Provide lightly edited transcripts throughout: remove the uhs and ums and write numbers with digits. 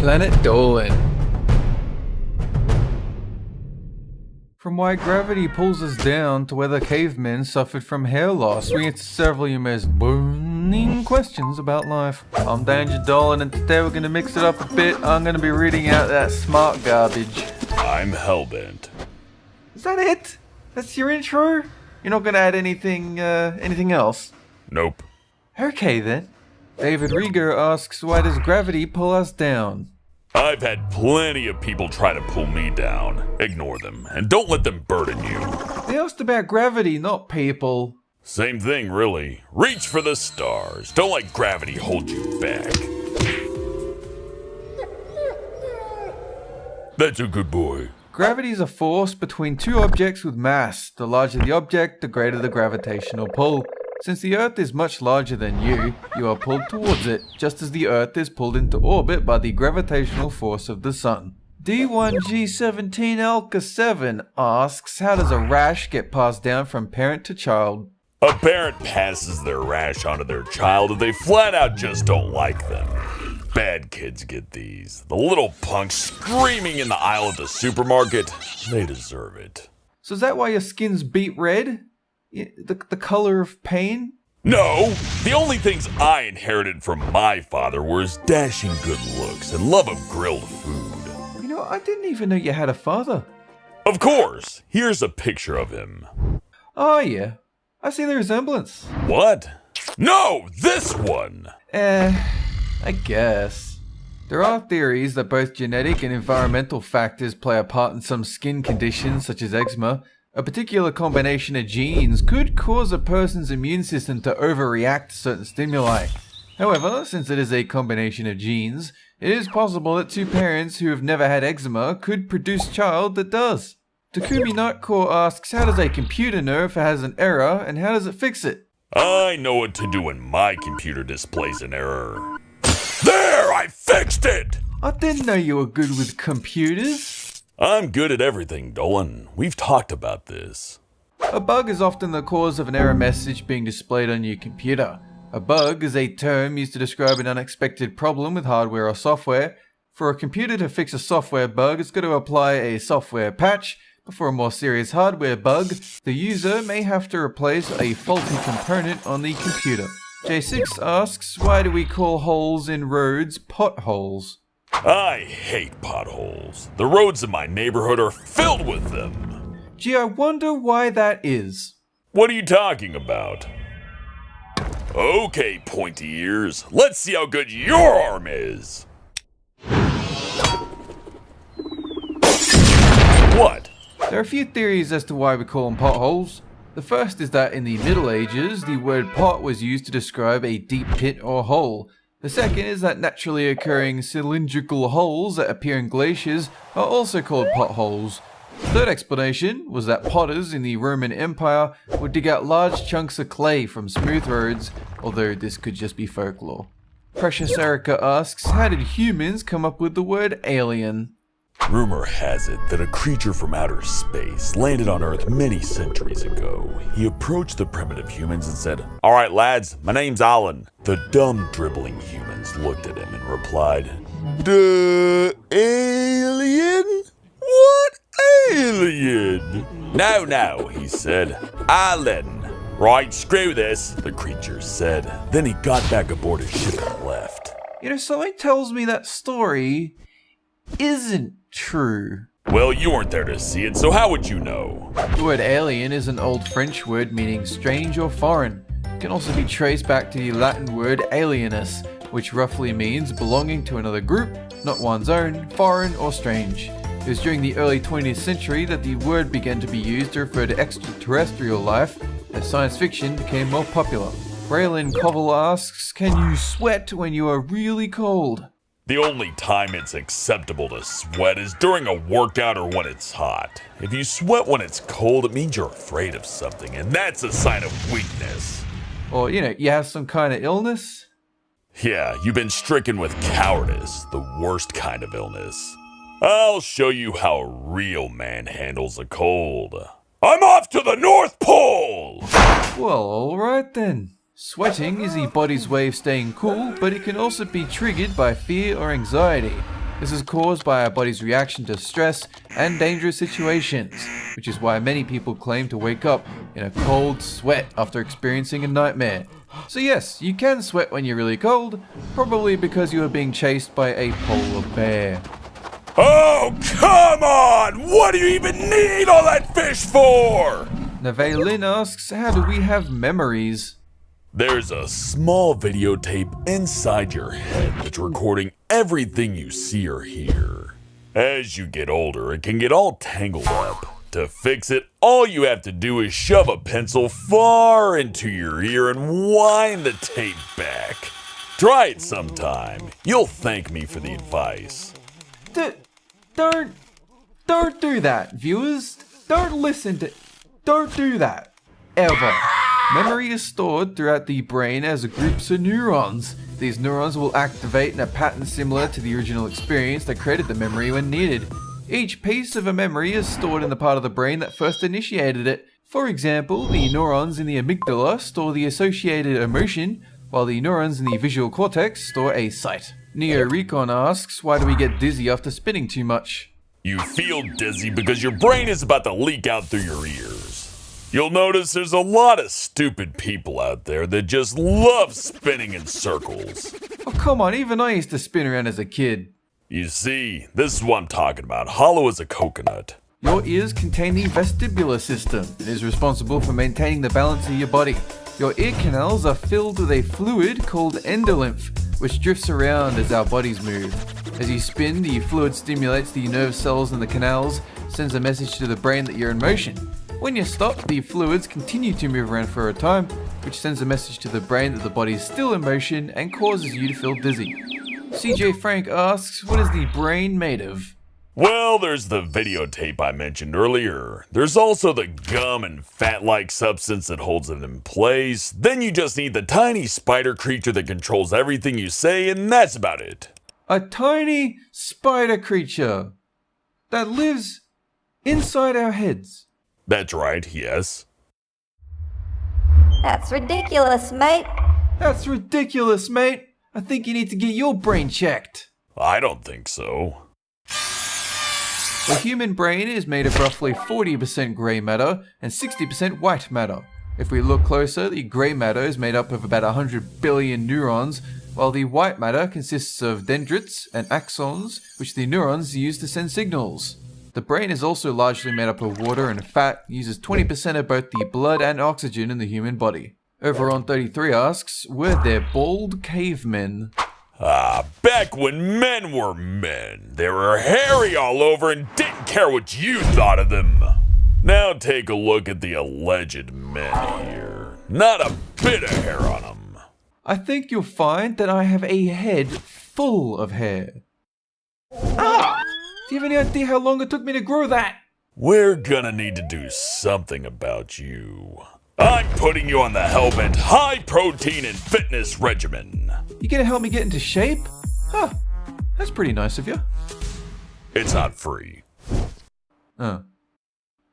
Planet Dolan. From why gravity pulls us down to whether cavemen suffered from hair loss, we answer several of your most burning questions about life. I'm Danger Dolan, and today we're going to mix it up a bit. I'm going to be reading out that smart garbage. I'm Hellbent. Is that it? That's your intro? You're not going to add anything else? Nope. Okay then. David Rieger asks, why does gravity pull us down? I've had plenty of people try to pull me down. Ignore them, and don't let them burden you. They asked about gravity, not people. Same thing, really. Reach for the stars. Don't let gravity hold you back. That's a good boy. Gravity is a force between two objects with mass. The larger the object, the greater the gravitational pull. Since the Earth is much larger than you are pulled towards it, just as the Earth is pulled into orbit by the gravitational force of the Sun. D1G17Alka7 asks, how does a rash get passed down from parent to child? A parent passes their rash onto their child if they flat out just don't like them. Bad kids get these. The little punks screaming in the aisle at the supermarket, they deserve it. So is that why your skin's beet red? The color of pain? No! The only things I inherited from my father were his dashing good looks and love of grilled food. You know, I didn't even know you had a father. Of course! Here's a picture of him. Oh yeah, I see the resemblance. What? No! This one! I guess. There are theories that both genetic and environmental factors play a part in some skin conditions such as eczema. A particular combination of genes could cause a person's immune system to overreact to certain stimuli. However, since it is a combination of genes, it is possible that two parents who have never had eczema could produce a child that does. Takumi Nightcore asks, how does a computer know if it has an error, and how does it fix it? I know what to do when my computer displays an error. There! I fixed it! I didn't know you were good with computers. I'm good at everything, Dolan. We've talked about this. A bug is often the cause of an error message being displayed on your computer. A bug is a term used to describe an unexpected problem with hardware or software. For a computer to fix a software bug, it's got to apply a software patch. But for a more serious hardware bug, the user may have to replace a faulty component on the computer. J6 asks, why do we call holes in roads potholes? I hate potholes. The roads in my neighborhood are filled with them. Gee, I wonder why that is. What are you talking about? Okay, pointy ears. Let's see how good your arm is. What? There are a few theories as to why we call them potholes. The first is that in the Middle Ages, the word pot was used to describe a deep pit or hole. The second is that naturally occurring cylindrical holes that appear in glaciers are also called potholes. The third explanation was that potters in the Roman Empire would dig out large chunks of clay from smooth roads, although this could just be folklore. Precious Erica asks, how did humans come up with the word alien? Rumor has it that a creature from outer space landed on Earth many centuries ago. He approached the primitive humans and said, "All right, lads, my name's Alan." The dumb, dribbling humans looked at him and replied, "Duh, alien? What alien?" No, he said, "Alan." "Right, screw this," the creature said. Then he got back aboard his ship and left. You know, something tells me that story isn't true. Well, you weren't there to see it, so how would you know? The word alien is an old French word meaning strange or foreign. It can also be traced back to the Latin word alienus, which roughly means belonging to another group, not one's own, foreign or strange. It was during the early 20th century that the word began to be used to refer to extraterrestrial life as science fiction became more popular. Braylon Koval asks, can you sweat when you are really cold? The only time it's acceptable to sweat is during a workout or when it's hot. If you sweat when it's cold, it means you're afraid of something, and that's a sign of weakness. Or, you have some kind of illness? Yeah, you've been stricken with cowardice, the worst kind of illness. I'll show you how a real man handles a cold. I'm off to the North Pole! Well, alright then. Sweating is the body's way of staying cool, but it can also be triggered by fear or anxiety. This is caused by our body's reaction to stress and dangerous situations, which is why many people claim to wake up in a cold sweat after experiencing a nightmare. So yes, you can sweat when you're really cold, probably because you are being chased by a polar bear. Oh, come on! What do you even need all that fish for? Navaylin asks, how do we have memories? There's a small videotape inside your head that's recording everything you see or hear. As you get older, it can get all tangled up. To fix it, all you have to do is shove a pencil far into your ear and wind the tape back. Try it sometime. You'll thank me for the advice. Don't do that, viewers. Don't do that. Ever. Memory is stored throughout the brain as groups of neurons. These neurons will activate in a pattern similar to the original experience that created the memory when needed. Each piece of a memory is stored in the part of the brain that first initiated it. For example, the neurons in the amygdala store the associated emotion, while the neurons in the visual cortex store a sight. Neo Recon asks, why do we get dizzy after spinning too much? You feel dizzy because your brain is about to leak out through your ears. You'll notice there's a lot of stupid people out there that just love spinning in circles. Oh come on, even I used to spin around as a kid. You see, this is what I'm talking about, hollow as a coconut. Your ears contain the vestibular system. It is responsible for maintaining the balance of your body. Your ear canals are filled with a fluid called endolymph, which drifts around as our bodies move. As you spin, the fluid stimulates the nerve cells in the canals, sends a message to the brain that you're in motion. When you stop, the fluids continue to move around for a time, which sends a message to the brain that the body is still in motion and causes you to feel dizzy. CJ Frank asks, what is the brain made of? Well, there's the videotape I mentioned earlier. There's also the gum and fat-like substance that holds it in place. Then you just need the tiny spider creature that controls everything you say, and that's about it. A tiny spider creature that lives inside our heads. That's right, yes. That's ridiculous, mate. That's ridiculous, mate. I think you need to get your brain checked. I don't think so. The human brain is made of roughly 40% grey matter and 60% white matter. If we look closer, the grey matter is made up of about 100 billion neurons, while the white matter consists of dendrites and axons, which the neurons use to send signals. The brain is also largely made up of water and fat, uses 20% of both the blood and oxygen in the human body. Over on 33 asks, were there bald cavemen? Back when men were men, they were hairy all over and didn't care what you thought of them. Now take a look at the alleged men here. Not a bit of hair on them. I think you'll find that I have a head full of hair. Do you have any idea how long it took me to grow that? We're gonna need to do something about you. I'm putting you on the Hellbent high protein and fitness regimen. You gonna help me get into shape? Huh, that's pretty nice of you. It's not free. Oh.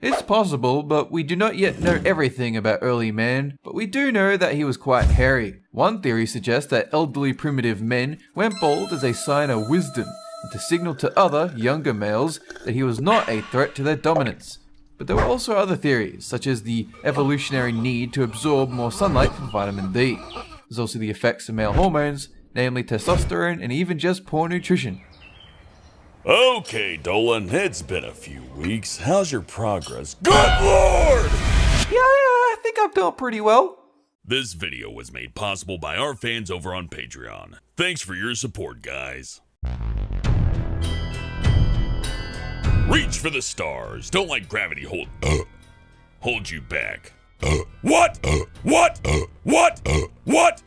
It's possible, but we do not yet know everything about early man, but we do know that he was quite hairy. One theory suggests that elderly primitive men went bald as a sign of wisdom, and to signal to other, younger males that he was not a threat to their dominance. But there were also other theories, such as the evolutionary need to absorb more sunlight from vitamin D. There's also the effects of male hormones, namely testosterone and even just poor nutrition. Okay, Dolan, it's been a few weeks. How's your progress? Good Lord! Yeah, I think I've done pretty well. This video was made possible by our fans over on Patreon. Thanks for your support, guys. Reach for the stars. Don't let gravity hold you back. What? What? What? What?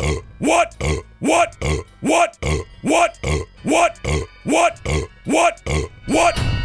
What? What? What? What? What? What? What?